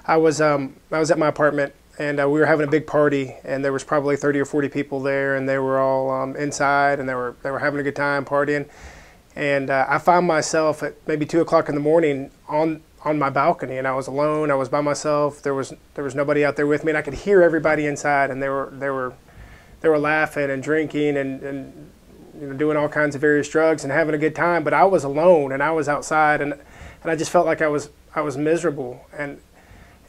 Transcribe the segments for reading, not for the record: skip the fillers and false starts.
I was at my apartment, and we were having a big party, and there was probably 30 or 40 people there, and they were all inside, and they were having a good time partying. And I found myself at maybe 2 o'clock in the morning on my balcony, and I was alone. I was by myself. There was nobody out there with me, and I could hear everybody inside, and they were laughing and drinking and you know, doing all kinds of various drugs and having a good time. But I was alone, and I was outside, and I just felt like I was miserable. And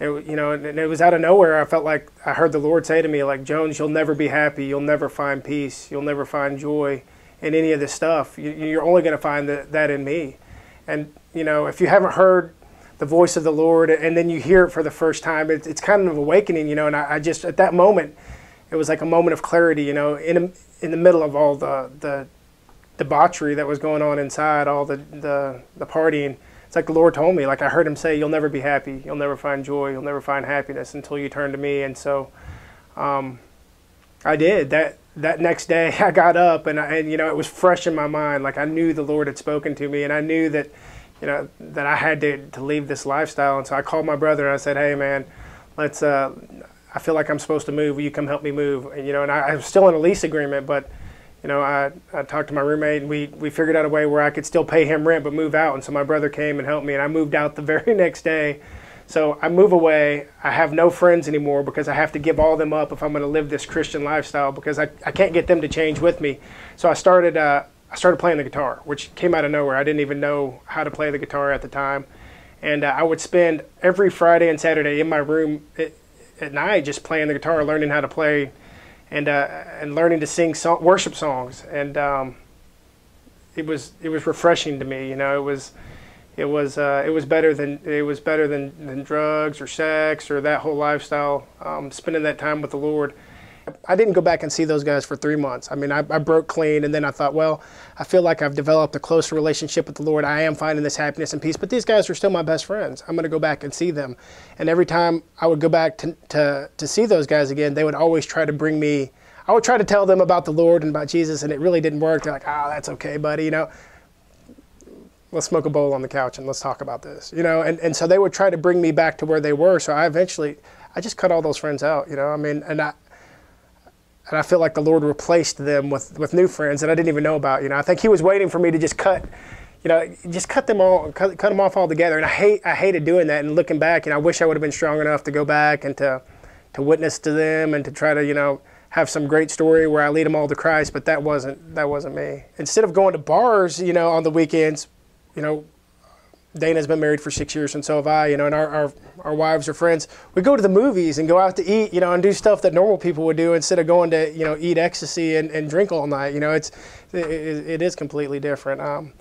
you know, and it was out of nowhere. I felt like I heard the Lord say to me, like, Jones, you'll never be happy. You'll never find peace. You'll never find joy in any of this stuff. You're only going to find that in me. And, you know, if you haven't heard the voice of the Lord and then you hear it for the first time, it's kind of awakening, you know. And I just, at that moment, it was like a moment of clarity, you know, in the middle of all the debauchery that was going on inside, all the partying. It's like the Lord told me, like I heard him say, you'll never be happy. You'll never find joy. You'll never find happiness until you turn to me. And so I did. That next day I got up and you know, it was fresh in my mind. Like I knew the Lord had spoken to me, and I knew that, you know, that I had to leave this lifestyle. And so I called my brother and I said, hey man, let's, I feel like I'm supposed to move. Will you come help me move? And, you know, and I was still in a lease agreement, but you know, I talked to my roommate, and we figured out a way where I could still pay him rent but move out. And so my brother came and helped me, and I moved out the very next day. So I move away. I have no friends anymore because I have to give all them up if I'm going to live this Christian lifestyle, because I can't get them to change with me. So I started playing the guitar, which came out of nowhere. I didn't even know how to play the guitar at the time. And I would spend every Friday and Saturday in my room at night just playing the guitar, learning how to play, and learning to sing worship songs. And it was refreshing to me. You know, it was better than drugs or sex or that whole lifestyle. Spending that time with the Lord. I didn't go back and see those guys for 3 months. I mean, I broke clean, and then I thought, well, I feel like I've developed a closer relationship with the Lord. I am finding this happiness and peace, but these guys are still my best friends. I'm going to go back and see them. And every time I would go back to see those guys again, they would always try to bring me, I would try to tell them about the Lord and about Jesus, and it really didn't work. They're like, oh, that's okay, buddy, you know. Let's smoke a bowl on the couch and let's talk about this, you know. And so they would try to bring me back to where they were. So I just cut all those friends out, you know. I mean, and I feel like the Lord replaced them with new friends that I didn't even know about. You know, I think He was waiting for me to just cut them off altogether. And I hated doing that. And looking back, you know, I wish I would have been strong enough to go back and to witness to them and to try to, you know, have some great story where I lead them all to Christ. But that wasn't me. Instead of going to bars, you know, on the weekends, you know, Dana's been married for 6 years, and so have I, you know, and our wives are friends. We go to the movies and go out to eat, you know, and do stuff that normal people would do instead of going to, you know, eat ecstasy and drink all night. You know, it is completely different.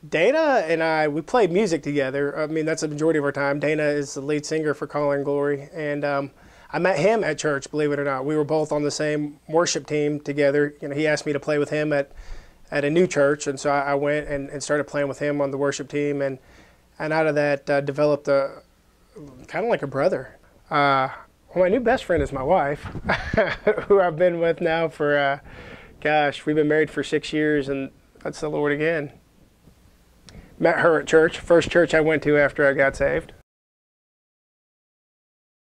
Dana and we played music together. I mean, that's the majority of our time. Dana is the lead singer for Calling and Glory, and I met him at church, believe it or not. We were both on the same worship team together. You know, he asked me to play with him at a new church, and so I went and started playing with him on the worship team, and out of that developed kind of like a brother. Well, my new best friend is my wife, who I've been with now for, gosh, we've been married for 6 years, and that's the Lord again. Met her at church, first church I went to after I got saved.